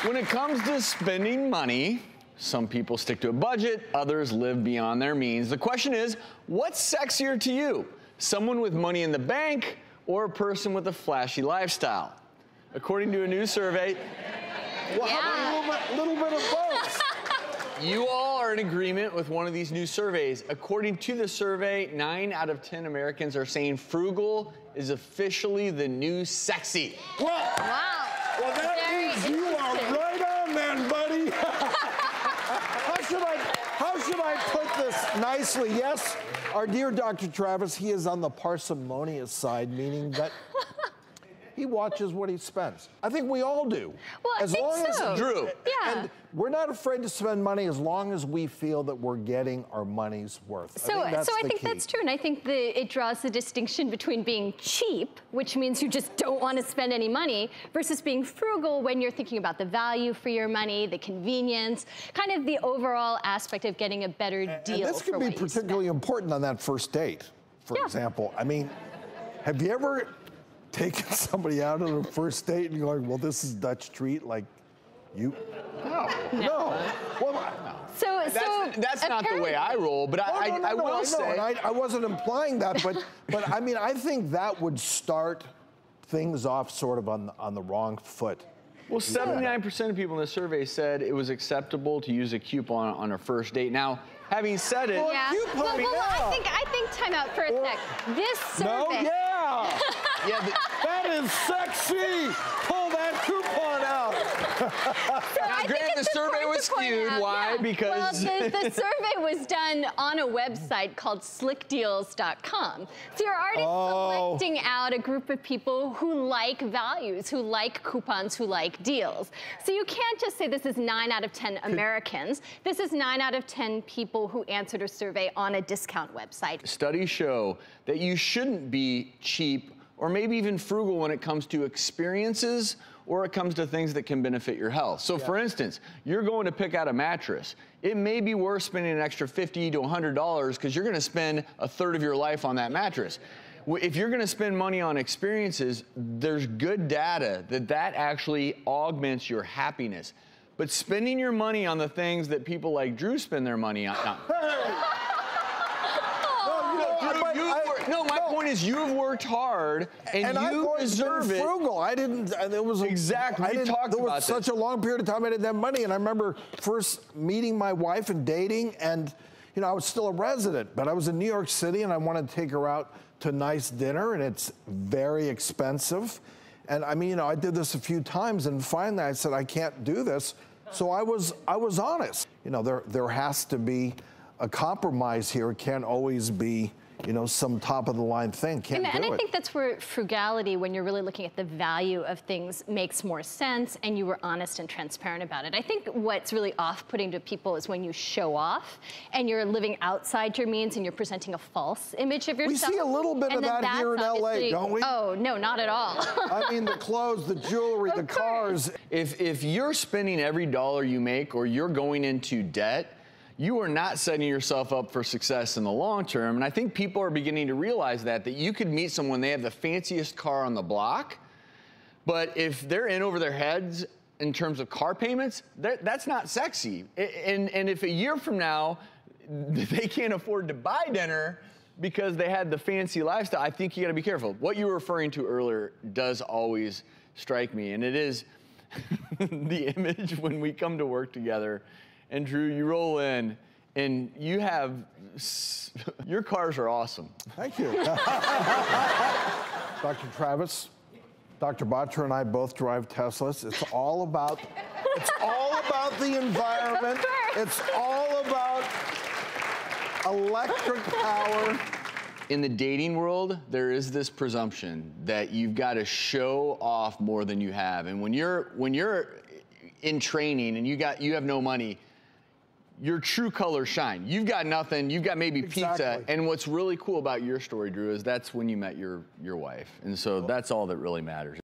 When it comes to spending money, some people stick to a budget, others live beyond their means. The question is, what's sexier to you? Someone with money in the bank or a person with a flashy lifestyle? According to a new survey, well, how about a little bit of both? You all are in agreement with one of these new surveys. According to the survey, 9 out of 10 Americans are saying frugal is officially the new sexy. Well, Wow. Well, that means you are right on then, buddy. How should I put this nicely? Yes, our dear Dr. Travis, he is on the parsimonious side, meaning that he watches what he spends. I think we all do. Well, I think so. Drew. Yeah. And we're not afraid to spend money as long as we feel that we're getting our money's worth. So I think that's true, and I think it draws the distinction between being cheap, which means you just don't want to spend any money, versus being frugal when you're thinking about the value for your money, the convenience, kind of the overall aspect of getting a better deal. And this could be particularly important on that first date, for example. I mean, have you ever taken somebody out on a first date and you're like, well, this is Dutch treat, like you? No. Well, So that's not the way I roll, but I will say. I wasn't implying that, but I mean, I think that would start things off sort of on the wrong foot. Well, 79% of people in the survey said it was acceptable to use a coupon on a first date. Now, having said it, I think time out for a sec. This survey. That is sexy. Pull that coupon out. Now, granted, the survey was skewed. Why? Because the survey was done on a website called slickdeals.com. So you're already selecting out a group of people who like values, who like coupons, who like deals. So you can't just say this is 9 out of 10 Americans. This is 9 out of 10 people who answered a survey on a discount website. Studies show that you shouldn't be cheap or maybe even frugal when it comes to experiences or it comes to things that can benefit your health. So for instance, you're going to pick out a mattress. It may be worth spending an extra $50 to $100 because you're gonna spend a third of your life on that mattress. If you're gonna spend money on experiences, there's good data that actually augments your happiness. But spending your money on the things that people like Drew spend their money on. No, my point is you've worked hard and you deserve it. Frugal. I didn't. It was exactly. We talked about this. There was such a long period of time I didn't have money, and I remember first meeting my wife and dating, and you know I was still a resident, but I was in New York City, and I wanted to take her out to a nice dinner, and it's very expensive. And I mean, you know, I did this a few times, and finally I said I can't do this. So I was honest. You know, there has to be a compromise here. It can't always be, you know, some top of the line thing. And I think that's where frugality, when you're really looking at the value of things, makes more sense, and you were honest and transparent about it. I think what's really off-putting to people is when you show off and you're living outside your means and you're presenting a false image of yourself. We see a little bit of that here in LA, don't we? Oh, no, not at all. I mean, the clothes, the jewelry, the cars. If you're spending every dollar you make or you're going into debt, you are not setting yourself up for success in the long term. And I think people are beginning to realize that you could meet someone, they have the fanciest car on the block, but if they're in over their heads in terms of car payments, that's not sexy. And if a year from now, they can't afford to buy dinner because they had the fancy lifestyle, I think you gotta be careful. What you were referring to earlier does always strike me, and it is the image when we come to work together. And Drew, you roll in, and you have, your cars are awesome. Thank you. Dr. Travis, Dr. Batra and I both drive Teslas. It's all about the environment. It's all about electric power. In the dating world, there is this presumption that you've got to show off more than you have. And when you're in training and you have no money, your true colors shine. You've got nothing, you've got maybe pizza. And what's really cool about your story, Drew, is that's when you met your wife. And so that's all that really matters.